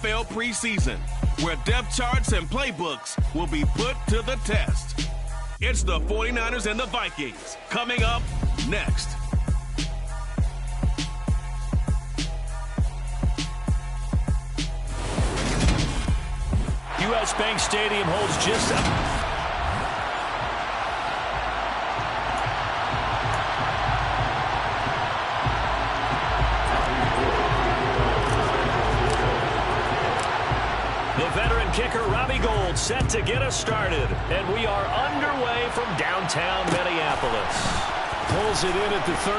NFL preseason, where depth charts and playbooks will be put to the test. It's the 49ers and the Vikings coming up next. U.S. Bank Stadium holds just a... The veteran kicker Robbie Gould set to get us started. And we are underway from downtown Minneapolis. Pulls it in at the 13.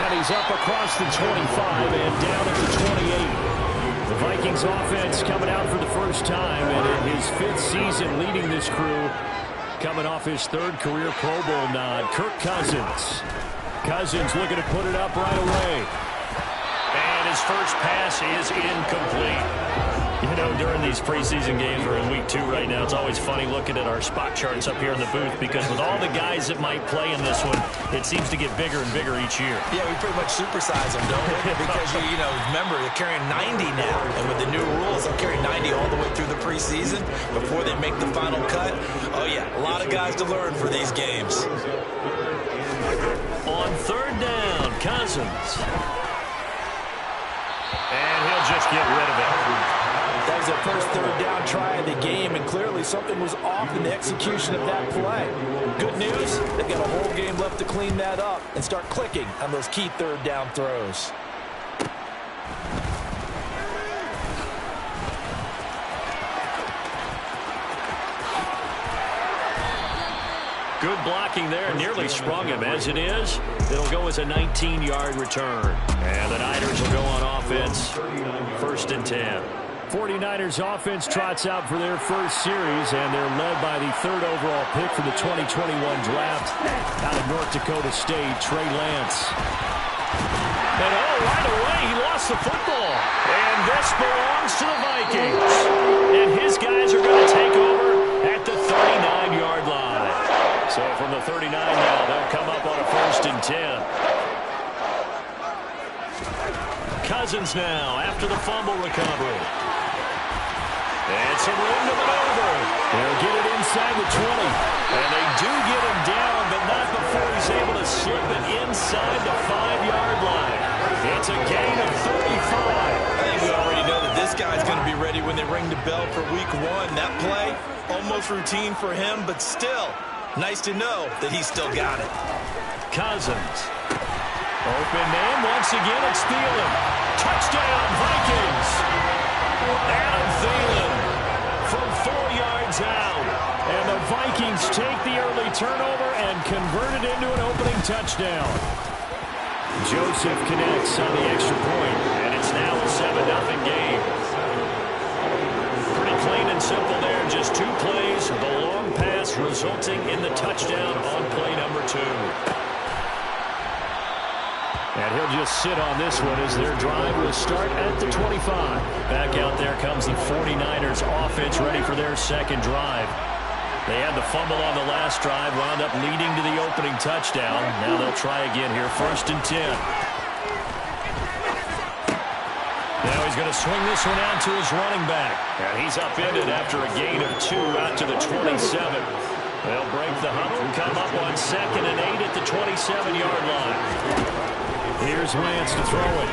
And he's up across the 25 and down at the 28. The Vikings offense coming out for the first time, and in his 5th season leading this crew, coming off his 3rd career Pro Bowl nod, Kirk Cousins. Cousins looking to put it up right away. And his first pass is incomplete. You know, during these preseason games, we're in week 2 right now, it's always funny looking at our spot charts up here in the booth, because with all the guys that might play in this one, it seems to get bigger and bigger each year. Yeah, we pretty much supersize them, don't we? Because, you know, remember, they're carrying 90 now. And with the new rules, they'll carry 90 all the way through the preseason before they make the final cut. Oh, yeah, a lot of guys to learn for these games. On 3rd down, Cousins. And he'll just get rid of it. That was their first 3rd down try of the game, and clearly something was off in the execution of that play. Good news, they've got a whole game left to clean that up and start clicking on those key 3rd down throws. Good blocking there, nearly sprung him. As it is, it'll go as a 19-yard return. And the Niners will go on offense, 1st and 10. 49ers offense trots out for their first series, and they're led by the 3rd overall pick for the 2021 draft out of North Dakota State, Trey Lance. And right away, he lost the football. And this belongs to the Vikings. And his guys are going to take over at the 39-yard line. So from the 39 now, they'll come up on a 1st and 10. Cousins now after the fumble recovery. And some room to maneuver. They'll get it inside the 20. And they do get him down, but not before he's able to slip it inside the 5-yard line. It's a gain of 35. I think we already know that this guy's going to be ready when they ring the bell for week 1. That play, almost routine for him, but still, nice to know that he's still got it. Cousins. Open man once again, it's Thielen. Touchdown, Vikings. Adam Thielen from 4 yards out. And the Vikings take the early turnover and convert it into an opening touchdown. Joseph connects on the extra point, and it's now a 7-0 game. Pretty plain and simple there, just 2 plays. The long pass resulting in the touchdown on play number 2. And he'll just sit on this one as their drive will start at the 25. Back out there comes the 49ers offense ready for their 2nd drive. They had the fumble on the last drive, wound up leading to the opening touchdown. Now they'll try again here, 1st and 10. Now he's going to swing this one out to his running back. And he's upended after a gain of 2 out to the 27. They'll break the huddle and come up on 2nd and 8 at the 27-yard line. Here's Lance to throw it.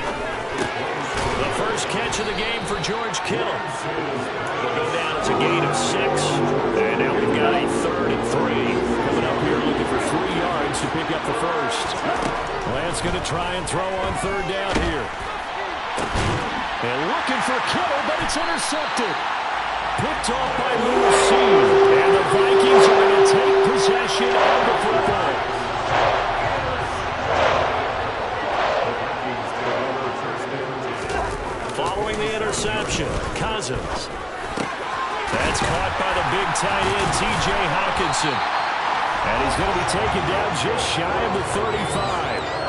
The first catch of the game for George Kittle. Will go down as a gain of 6. And now we've got a 3rd and 3. Coming up here looking for 3 yards to pick up the first. Lance going to try and throw on 3rd down here. And looking for Kittle, but it's intercepted. Picked off by Lewis C. And the Vikings are going to take possession of the football. Following the interception, Cousins. That's caught by the big tight end, T.J. Hawkinson. And he's going to be taken down just shy of the 35.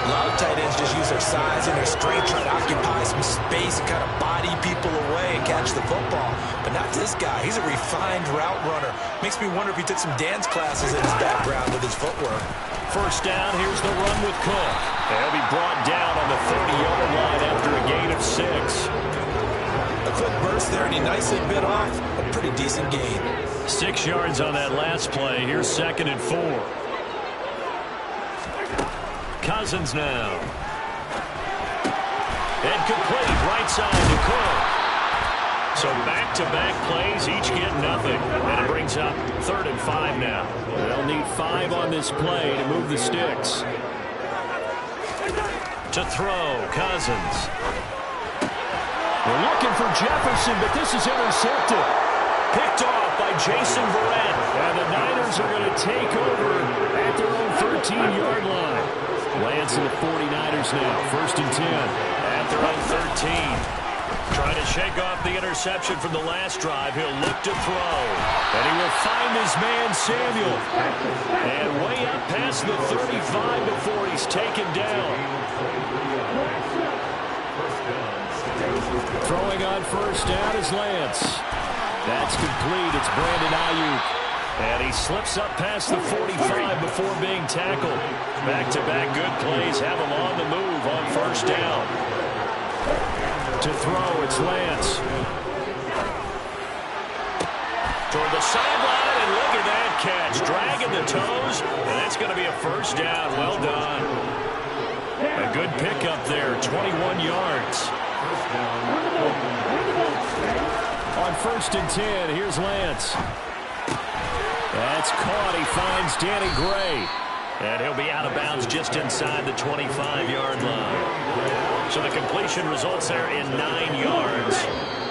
A lot of tight ends just use their size and their strength, try to occupy some space and kind of body people away and catch the football. But not this guy. He's a refined route runner. Makes me wonder if he took some dance classes in his background with his footwork. First down, here's the run with Cook. They'll be brought down on the 30-yard line after a gain of 6. nicely bit off a pretty decent gain. 6 yards on that last play. Here's 2nd and 4. Cousins now. And complete right side to Cook. So back-to-back plays, each get nothing. And it brings up 3rd and 5 now. They'll need 5 on this play to move the sticks. To throw, Cousins. They're looking for Jefferson, but this is intercepted. Picked off by Jason Verrett. And the Niners are going to take over at their own 13-yard line. Lance and the 49ers now, 1st and 10 at their own 13. Trying to shake off the interception from the last drive. He'll look to throw. And he will find his man, Samuel. And way up past the 35 before he's taken down. Throwing on 1st down is Lance. That's complete. It's Brandon Ayuk. And he slips up past the 45 before being tackled. Back-to-back good plays have him on the move on 1st down. To throw, it's Lance. Toward the sideline, and look at that catch. Dragging the toes, and that's going to be a 1st down. Well done. A good pickup there, 21 yards. On 1st and 10, here's Lance. That's caught. He finds Danny Gray. And he'll be out of bounds just inside the 25-yard line. So the completion results there in 9 yards.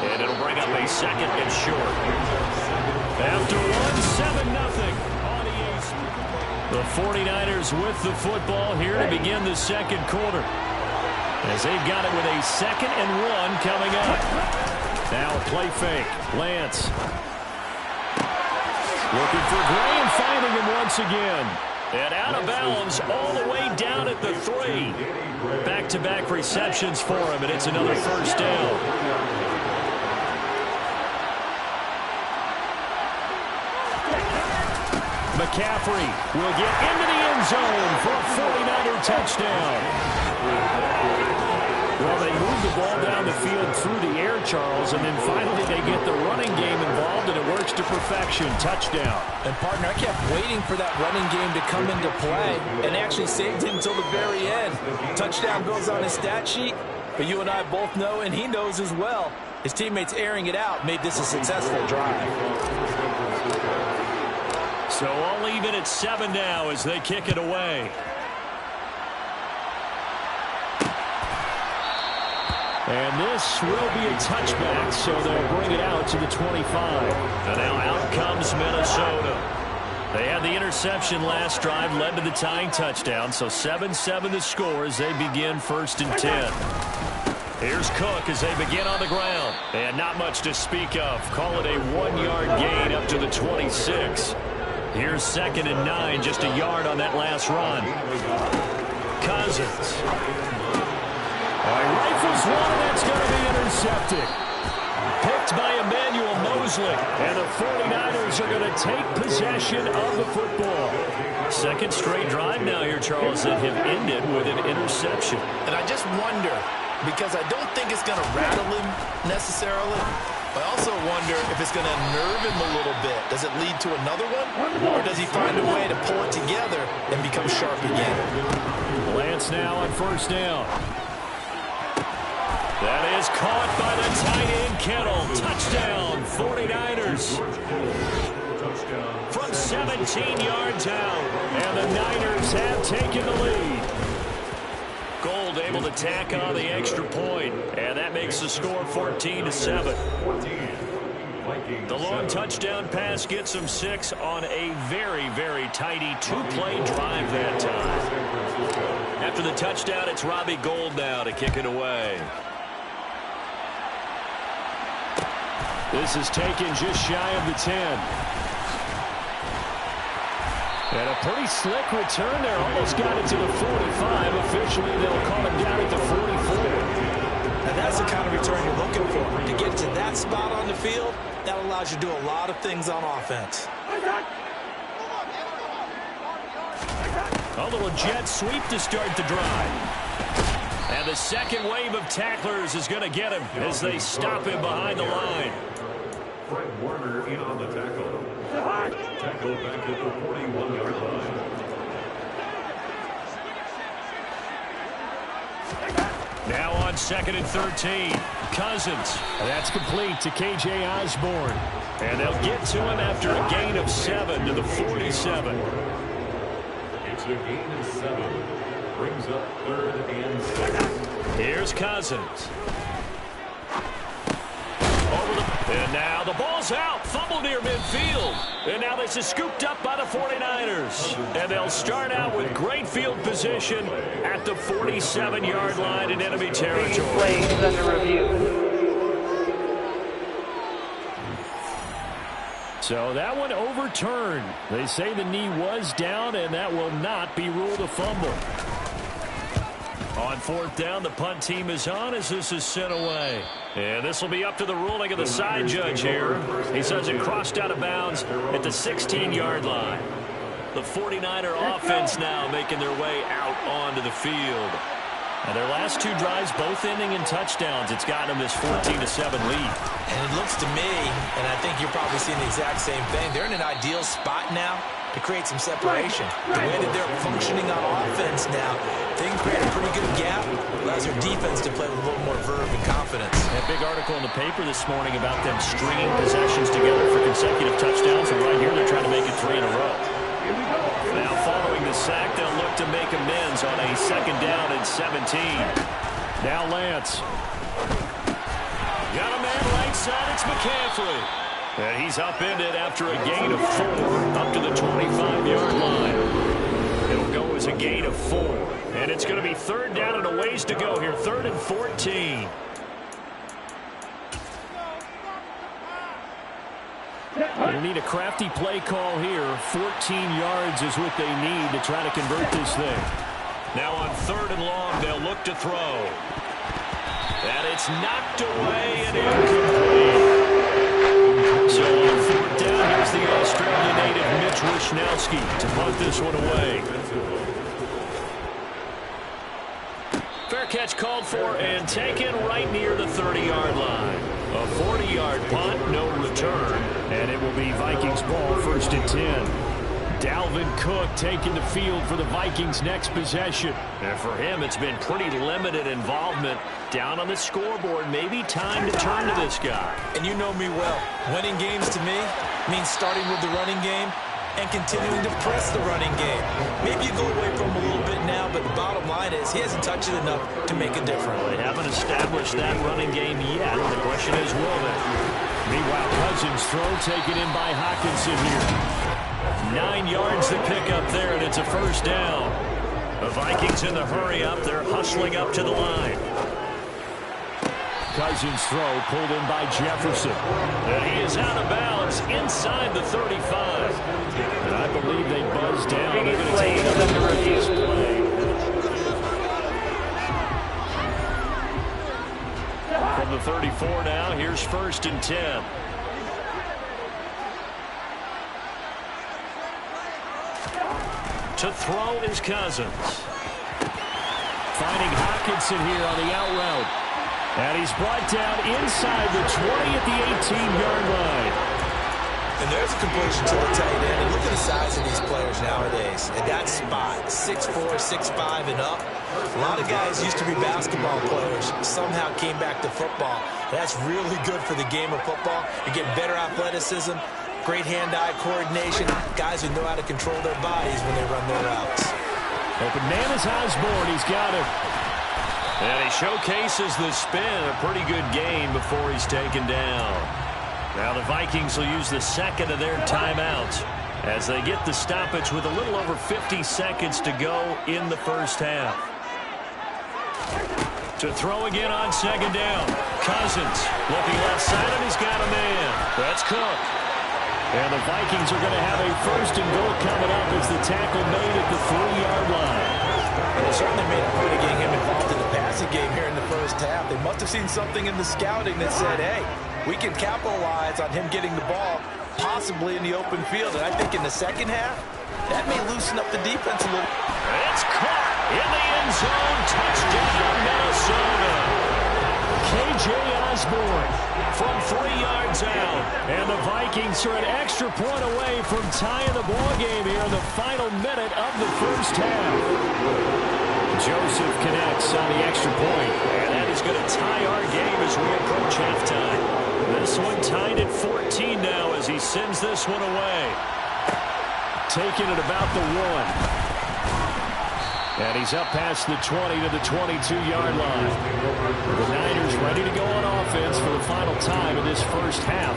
And it'll bring up a 2nd and short. After 7-0 on the East. The 49ers with the football here to begin the 2nd quarter. As they've got it with a 2nd and 1 coming up. Now a play fake. Lance. Looking for Gray and finding him once again. And out of bounds all the way down at the 3. Back-to-back receptions for him, and it's another 1st down. McCaffrey will get into the end zone for a 49er touchdown. Well, they move the ball down the field through the air, Charles, and then finally they get the running game involved, and it works to perfection. Touchdown. And, partner, I kept waiting for that running game to come into play, and actually saved him until the very end. Touchdown goes on his stat sheet, but you and I both know, and he knows as well, his teammates airing it out made this a successful drive. So all even at 7 now as they kick it away. And this will be a touchback, so they'll bring it out to the 25. And now out comes Minnesota. They had the interception last drive, led to the tying touchdown, so 7-7 the score as they begin 1st and 10. Here's Cook as they begin on the ground. And not much to speak of. Call it a 1-yard gain up to the 26. Here's 2nd and 9, just a yard on that last run. Cousins. Rifles one, that's going to be intercepted. Picked by Emmanuel Mosley. And the 49ers are going to take possession of the football. 2nd straight drive now here, Charles, that have ended with an interception. And I just wonder, because I don't think it's going to rattle him necessarily, but I also wonder if it's going to unnerve him a little bit. Does it lead to another one? Or does he find a way to pull it together and become sharp again? Lance now on 1st down. That is caught by the tight end, Kittle. Touchdown, 49ers. From 17 yards out. And the Niners have taken the lead. Gold able to tack on the extra point. And that makes the score 14-7. The long touchdown pass gets them 6 on a very, very tidy 2-play drive that time. After the touchdown, it's Robbie Gould now to kick it away. This is taken just shy of the 10. And a pretty slick return there. Almost got it to the 45. Officially, they'll call him down at the 44. And that's the kind of return you're looking for. To get to that spot on the field, that allows you to do a lot of things on offense. A little jet sweep to start the drive. And the second wave of tacklers is going to get him as they stop him behind the line. Fred Warner in on the tackle. Tackle back at the 41-yard line. Now on 2nd and 13. Cousins. That's complete to K.J. Osborne. And they'll get to him after a gain of 7 to the 47. It's a gain of 7. Brings up 3rd and 6. Here's Cousins. And now the ball's out. Fumble near midfield. And now this is scooped up by the 49ers. And they'll start out with great field position at the 47-yard line in enemy territory. Plays under review. So that one overturned. They say the knee was down, and that will not be ruled a fumble. On 4th down, the punt team is on as this is sent away. And this will be up to the ruling of the side judge here. He says it crossed out of bounds at the 16-yard line. The 49er offense now making their way out onto the field. And their last 2 drives both ending in touchdowns. It's gotten them this 14-7 lead. And it looks to me, and I think you're probably seeing the exact same thing, they're in an ideal spot now to create some separation. The way that they're functioning on offense now, they can create a pretty good gap. Allows their defense to play with a little more verve and confidence. A big article in the paper this morning about them stringing possessions together for consecutive touchdowns. And right here, they're trying to make it 3 in a row. Now, following the sack, they'll look to make amends on a 2nd down and 17. Now Lance. Got a man right side. It's McCaffrey. And he's upended after a gain of 4 up to the 25-yard line. It'll go as a gain of 4. And it's going to be 3rd down and a ways to go here. 3rd and 14. They need a crafty play call here. 14 yards is what they need to try to convert this thing. Now on 3rd and long, they'll look to throw. And it's knocked away and incomplete. So on 4th down, here's the Australian native Mitch Wishnowsky to punt this one away. Fair catch called for and taken right near the 30-yard line. A 40-yard punt, no return. And it will be Vikings ball, 1st and 10. Dalvin Cook taking the field for the Vikings' next possession. And for him, it's been pretty limited involvement. Down on the scoreboard, maybe time to turn to this guy. And you know me well. Winning games to me means starting with the running game and continuing to press the running game. Maybe you go away from him a little bit now, but the bottom line is he hasn't touched it enough to make a difference. They haven't established that running game yet. The question is, will they? Meanwhile, Cousins' throw taken in by Hockenson here. 9 yards to pick up there, and it's a 1st down. The Vikings in the hurry up. They're hustling up to the line. Cousins' throw pulled in by Jefferson. And he is out of bounds inside the 35. And I believe they buzzed down. They're going to take Plays under review. From the 34 now, here's 1st and 10. To throw is Cousins. Finding Hockenson here on the out route. And he's brought down inside the 20 at the 18-yard line. And there's a completion to the tight end. And look at the size of these players nowadays. At that spot, 6'4", 6'5", and up. A lot of guys used to be basketball players, somehow came back to football. And that's really good for the game of football. You're getting better athleticism, great hand-eye coordination, guys who know how to control their bodies when they run their routes. Open man is Osborne. He's got it. And he showcases the spin. A pretty good game before he's taken down. Now the Vikings will use the 2nd of their timeouts as they get the stoppage with a little over 50 seconds to go in the 1st half. To throw again on 2nd down. Cousins looking left side, and he's got a man. That's Cook. And the Vikings are going to have a 1st and goal coming up as the tackle made at the 3-yard line. They certainly made a point of getting him involved in the passing game here in the 1st half. They must have seen something in the scouting that said, hey, we can capitalize on him getting the ball, possibly in the open field. And I think in the 2nd half, that may loosen up the defense a little. It's caught in the end zone. Touchdown, Minnesota. K.J. Osborne from 3 yards out. And the Vikings are an extra point away from tying the ball game here in the final minute of the first half. Joseph connects on the extra point. And that is going to tie our game as we approach halftime. This one tied at 14 now as he sends this one away. Taking it about the 1. And he's up past the 20 to the 22-yard line. The Niners ready to go on offense for the final time in this first half.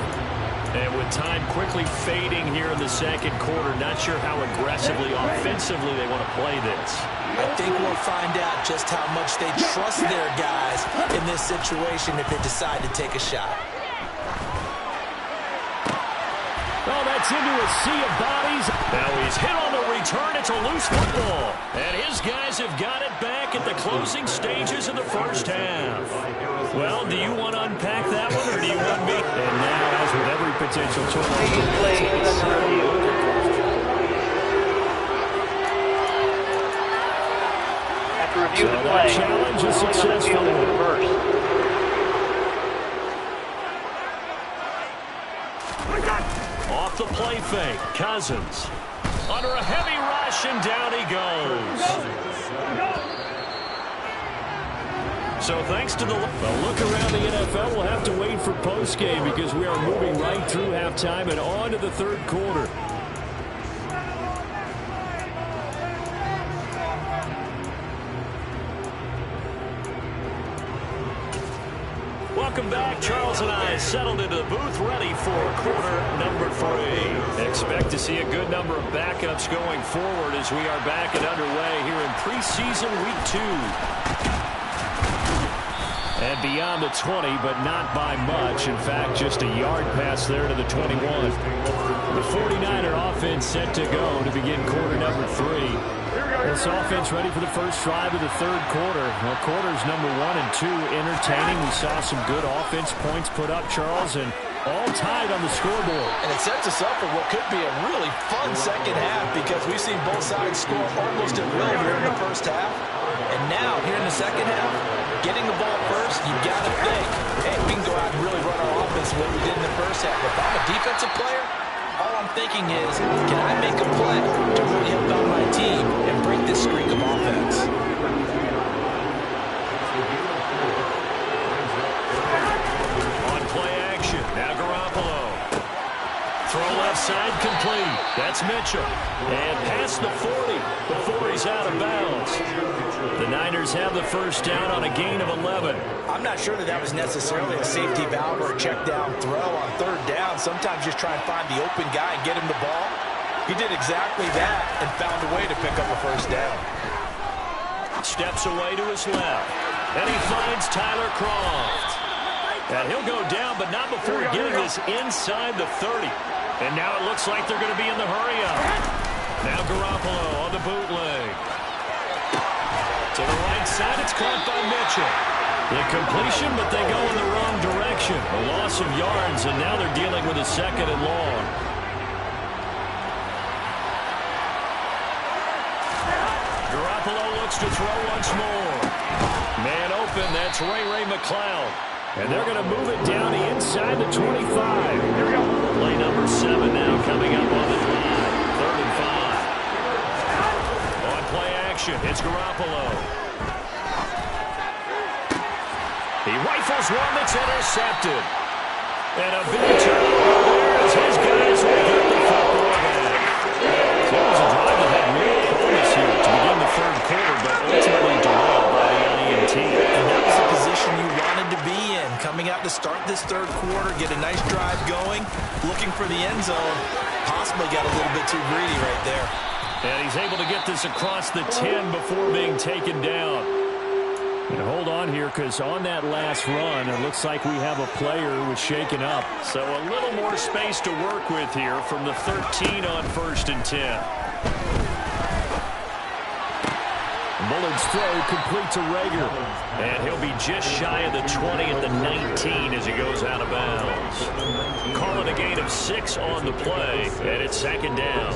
And with time quickly fading here in the second quarter, not sure how aggressively, offensively they want to play this. I think we'll find out just how much they trust their guys in this situation if they decide to take a shot. Oh, that's into a sea of bodies. Now he's hit on the return. It's a loose football. And his guys have got it back at the closing stages of the first half. Well, do you want to unpack that one, or do you want me? And now, as with every potential choice. After review the play, challenge is successful. First. Off the play fake, Cousins. Under a heavy rush, and down he goes. So thanks to the look around the NFL, we'll have to wait for postgame because we are moving right through halftime and on to the third quarter. Welcome back. Charles and I settled into the booth ready for quarter number 3. Expect to see a good number of backups going forward as we are back and underway here in preseason week 2. And beyond the 20, but not by much. In fact, just a yard pass there to the 21. The 49er offense set to go to begin quarter number 3. This offense ready for the first drive of the third quarter. Well, quarters number 1 and 2 entertaining. We saw some good offense points put up, Charles, and all tied on the scoreboard. And it sets us up for what could be a really fun second half because we've seen both sides score almost at will here in the first half. And now, here in the second half, getting the ball first, you've got to think, hey, we can go out and really run our offense the way we did in the first half. If I'm a defensive player, all I'm thinking is, can I make a play to really help out my team and break this streak of offense? On play action, now Garoppolo. Throw left side complete. That's Mitchell. And past the 40 before he's out of bounds. The Niners have the first down on a gain of 11. I'm not sure that was necessarily a safety valve or a check down throw on third down. Sometimes just try and find the open guy and get him the ball. He did exactly that and found a way to pick up a first down. Steps away to his left. And he finds Tyler Kroft. And he'll go down, but not before getting this inside the 30. And now it looks like they're going to be in the hurry-up. Now Garoppolo on the bootleg. To the right side, it's caught by Mitchell. The completion, but they go in the wrong direction. A loss of yards, and now they're dealing with a second and long. Garoppolo looks to throw once more. Man open, that's Ray McCloud. And they're going to move it down to inside the 25. Here we go. Play number 7 now coming up on the drive. 3rd and 5. On play action, it's Garoppolo. He rifles one that's intercepted. And a big turnover as his guys will get the football back. So it was a drive that had real promise here to begin the third quarter, but ultimately derailed by the INT. And that was the position you wanted to be in. Coming out to start this third quarter, get a nice drive going, looking for the end zone. Possibly got a little bit too greedy right there. And he's able to get this across the 10 before being taken down. And hold on here, because on that last run, it looks like we have a player who was shaken up. So a little more space to work with here from the 13 on 1st and 10. Bullard's throw complete to Rager. And he'll be just shy of the 20 at the 19 as he goes out of bounds. Call it a gain of 6 on the play, and it's 2nd down.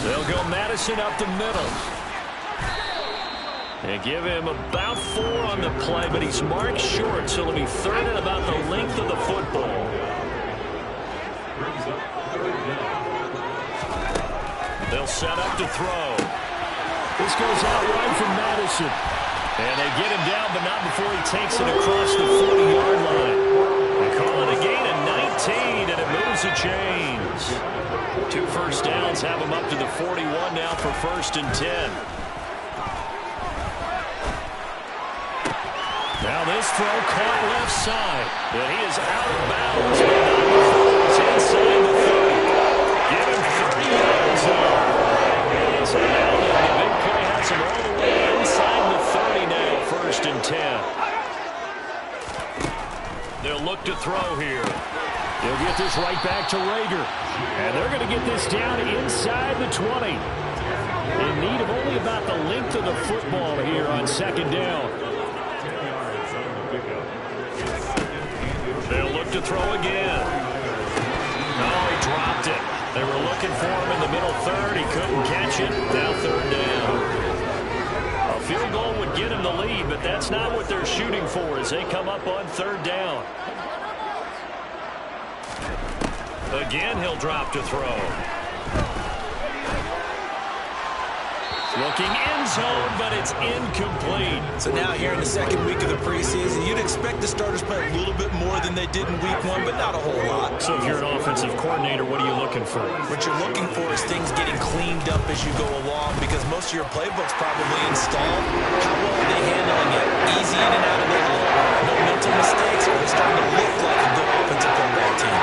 They'll go Madison up the middle. They give him about 4 on the play, but he's marked short, so it'll be third and about the length of the football. They'll set up to throw. This goes out right from Madison. And they get him down, but not before he takes it across the 40-yard line. They call it a gain of 19, and it moves the chains. 2 first downs have him up to the 41 now for 1st and 10. Now this throw caught left side. But he is out of bounds. It's inside the 30. Give him 30 yards on. So now the big play has him all the way inside the 30 now. 1st and 10. They'll look to throw here. They'll get this right back to Rager. And they're going to get this down inside the 20. In need of only about the length of the football here on 2nd down. They'll look to throw again. Oh, he dropped it. They were looking for him in the middle 3rd. He couldn't catch it. Now 3rd down. A field goal would get him the lead, but that's not what they're shooting for as they come up on 3rd down. Again, he'll drop to throw. Looking end zone, but it's incomplete. So now here in the 2nd week of the preseason, you'd expect the starters play a little bit more than they did in week 1, but not a whole lot. So if you're an offensive coordinator, what are you looking for? What you're looking for is things getting cleaned up as you go along because most of your playbook's probably installed. How well are they handling it? Easy in and out of the hole. No mental mistakes. Are they starting to look like a good offensive football team?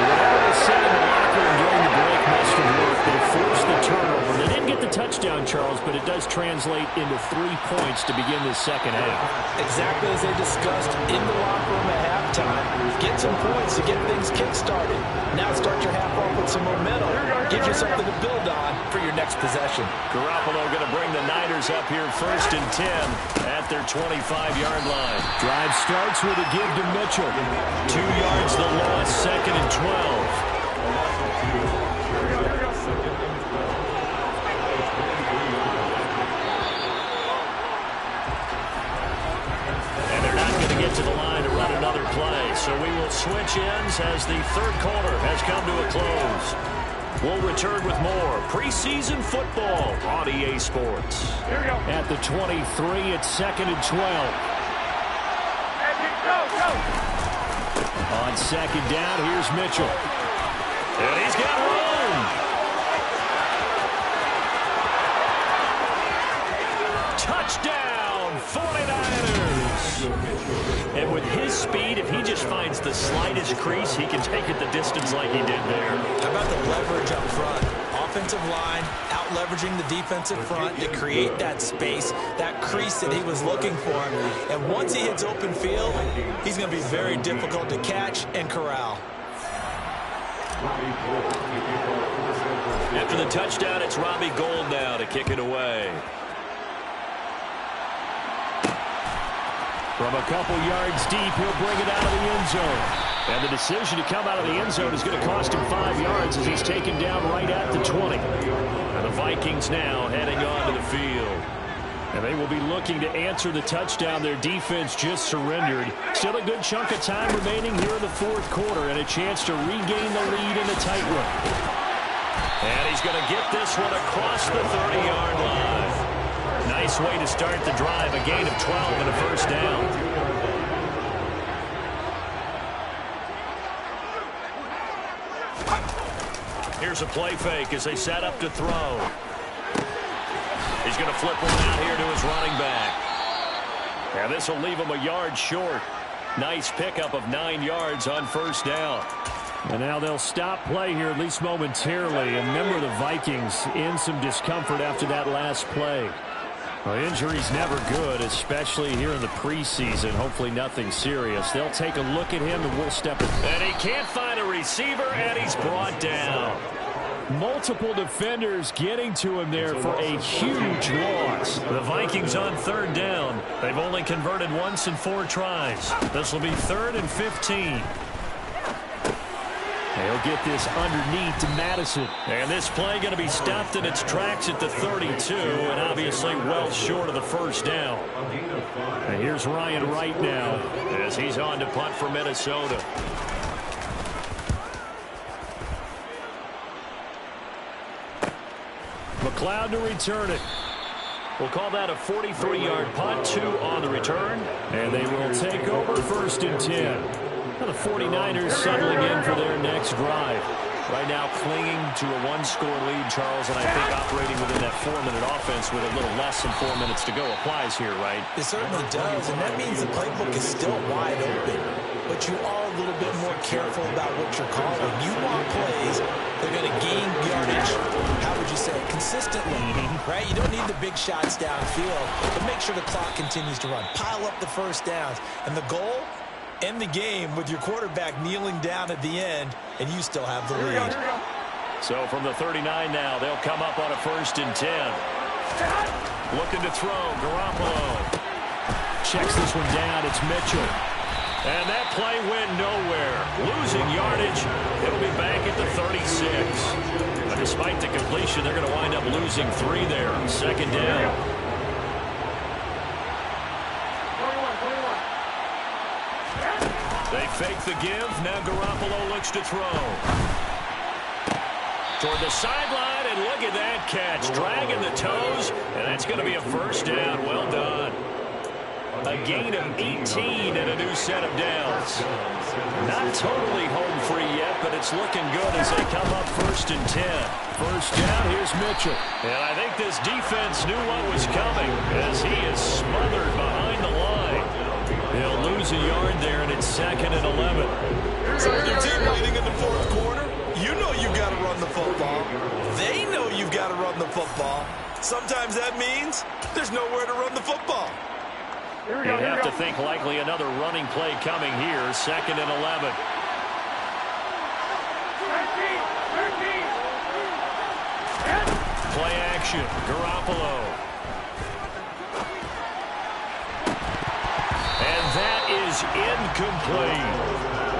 Whatever was said in the locker room during the break must have worked. They forced the turnover. They didn't get the touchdown, Charles, but it does translate into 3 points to begin this 2nd half. Exactly as they discussed in the locker room at halftime. Get some points to get things kick-started. Now start your half off with some momentum. Gives you something to build on for your next possession. Garoppolo going to bring the Niners up here 1st and 10 at their 25-yard line. Drive starts with a give to Mitchell. 2 yards the loss, 2nd and 12. To the line to run another play. So we will switch ends as the 3rd quarter has come to a close. We'll return with more preseason football on EA Sports. At the 23, it's 2nd and 12. On 2nd down, here's Mitchell. And he's got room. Touchdown, 49ers. And with his speed, if he just finds the slightest crease, he can take it the distance like he did there. How about the leverage up front? Offensive line out-leveraging the defensive front to create that space, that crease that he was looking for. And once he hits open field, he's going to be very difficult to catch and corral. After the touchdown, it's Robbie Gould now to kick it away. From a couple yards deep, he'll bring it out of the end zone. And the decision to come out of the end zone is going to cost him 5 yards as he's taken down right at the 20. And the Vikings now heading onto the field. And they will be looking to answer the touchdown their defense just surrendered. Still a good chunk of time remaining here in the 4th quarter and a chance to regain the lead in a tight one. And he's going to get this one across the 30-yard line. Nice way to start the drive, a gain of 12 and a 1st down. Here's a play fake as they set up to throw. He's going to flip one out here to his running back. And this will leave him a yard short. Nice pickup of 9 yards on 1st down. And now they'll stop play here, at least momentarily. And remember, the Vikings in some discomfort after that last play. Well, injury's never good, especially here in the preseason. Hopefully nothing serious. They'll take a look at him, and we'll step in. And he can't find a receiver, and he's brought down. Multiple defenders getting to him there for a huge loss. The Vikings on 3rd down. They've only converted once in 4 tries. This will be 3rd and 15. They'll get this underneath to Madison. And this play going to be stopped in its tracks at the 32, and obviously well short of the first down. And here's Ryan Wright now as he's on to punt for Minnesota. McLeod to return it. We'll call that a 43-yard punt, 2 on the return. And they will take over 1st and 10. Now the 49ers settling in for their next drive. Right now clinging to a 1-score lead, Charles, and I think operating within that 4-minute offense with a little less than 4 minutes to go applies here, right? It certainly does, and that means the playbook is still wide open. But you are a little bit more careful about what you're calling. You want plays that are going to gain yardage, how would you say, consistently, right? You don't need the big shots downfield, but make sure the clock continues to run. Pile up the first downs. And the goal, end the game with your quarterback kneeling down at the end, and you still have the lead. So from the 39 now, they'll come up on a 1st and 10. Looking to throw, Garoppolo. Checks this one down, it's Mitchell. And that play went nowhere. Losing yardage. It'll be back at the 36. But despite the completion, they're going to wind up losing 3 there. 2nd down. They fake the give. Now Garoppolo looks to throw. Toward the sideline, and look at that catch. Dragging the toes, and that's going to be a 1st down. Well done. A gain of 18 and a new set of downs. Not totally home free yet, but it's looking good as they come up 1st and 10. 1st down, here's Mitchell. And I think this defense knew what was coming as he is smothered behind the line. They'll lose a yard there, and it's 2nd and 11. So with your team leading in the 4th quarter, you know you've got to run the football. They know you've got to run the football. Sometimes that means there's nowhere to run the football. You have to think likely another running play coming here. 2nd and 11. Play action. Garoppolo. And that is incomplete.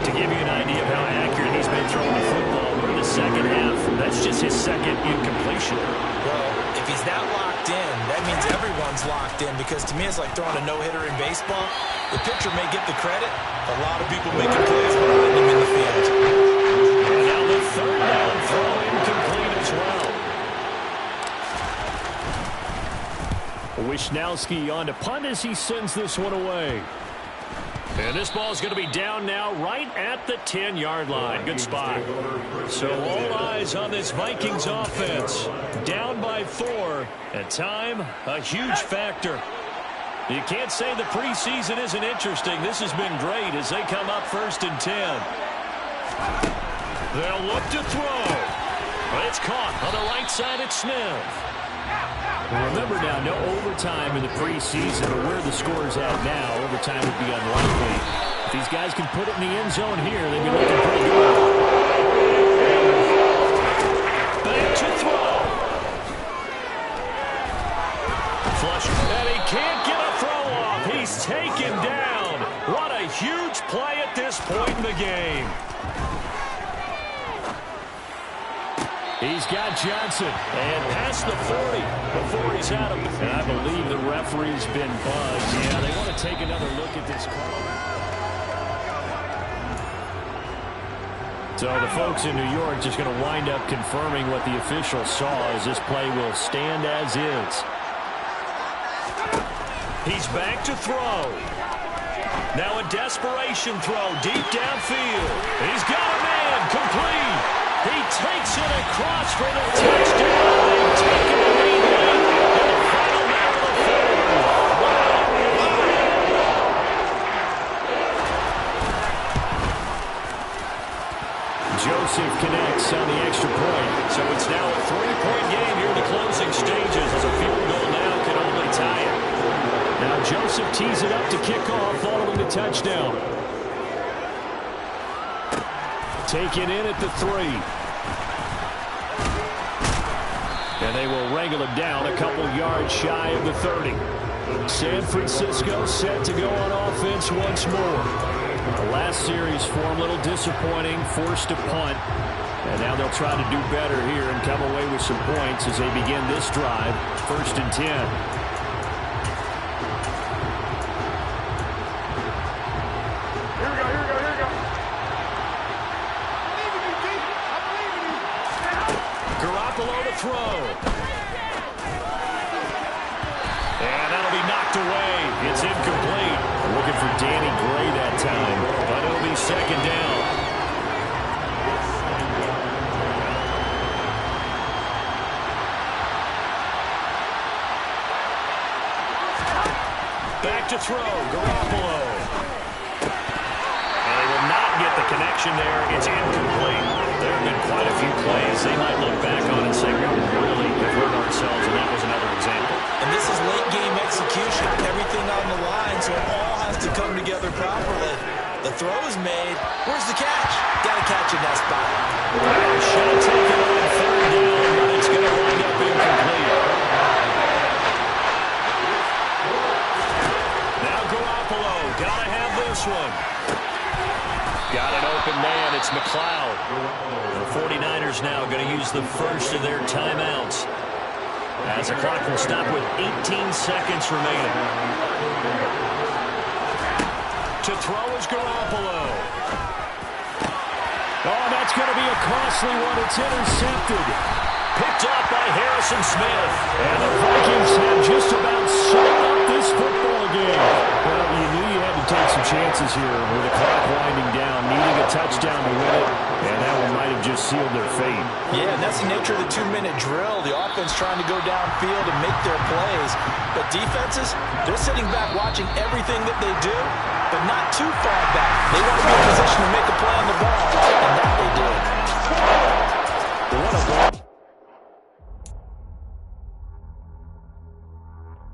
To give you an idea of how accurate he's been throwing the football, we're in the 2nd half. That's just his 2nd incompletion. Well, if he's not locked in, that means everyone's locked in, because to me it's like throwing a no-hitter in baseball. The pitcher may get the credit, a lot of people making plays behind him in the field. And now the 3rd down throw incomplete as well. Wishnowski on to punt as he sends this one away. And this ball is going to be down now right at the 10-yard line. Good spot. So all eyes on this Vikings offense. Down by 4. And time, a huge factor. You can't say the preseason isn't interesting. This has been great as they come up 1st and 10. They'll look to throw. It's caught on the right side at Smith. Remember now, no overtime in the preseason, or where the score's at now, overtime would be unlikely. If these guys can put it in the end zone here, they'd be looking pretty good. Back to throw. Flush, and he can't get a throw off. He's taken down. What a huge play at this point in the game. He's got Johnson. And past the 40 before he's out of it. And I believe the referee's been buzzed. Yeah, they want to take another look at this call. So the folks in New York just going to wind up confirming what the official saw, as this play will stand as is. He's back to throw. Now a desperation throw deep downfield. He's got a man, complete. He takes it across for the touchdown. They've taken the lead late in the final minute of the 4th. Joseph connects on the extra point. So it's now a 3-point game here in the closing stages, as a field goal now can only tie it. Now Joseph tees it up to kick off following the touchdown. Taken in at the 3. And they will wrangle him down a couple yards shy of the 30. San Francisco set to go on offense once more. The last series for him, a little disappointing, forced to punt. And now they'll try to do better here and come away with some points as they begin this drive, 1st and 10. Garoppolo to throw. And that'll be knocked away. It's incomplete. Looking for Danny Gray that time, but it'll be 2nd down. Back to throw, Garoppolo. And they will not get the connection there. It's incomplete. There have been quite a few plays they might look back on and say, we really have hurt ourselves, and that was another example. And this is late-game execution. Everything on the line, so it all has to come together properly. The throw is made. Where's the catch? Got to catch in that spot. Should have taken on 3rd down, but it's going to wind up incomplete. Now Garoppolo, got to have this one. Got an open man. It's McLeod. The 49ers now going to use the first of their timeouts as the clock will stop with 18 seconds remaining. To throw is Garoppolo. Oh, that's going to be a costly one. It's intercepted. Picked up by Harrison Smith. And the Vikings have just about sewn up this football game. Well, you knew you had to take some chances here with the clock winding down, needing a touchdown to win it, and that one might have just sealed their fate. Yeah, and that's the nature of the 2-minute drill. The offense trying to go downfield and make their plays. But defenses, they're sitting back watching everything that they do, but not too far back. They want to be in position to make a play on the ball.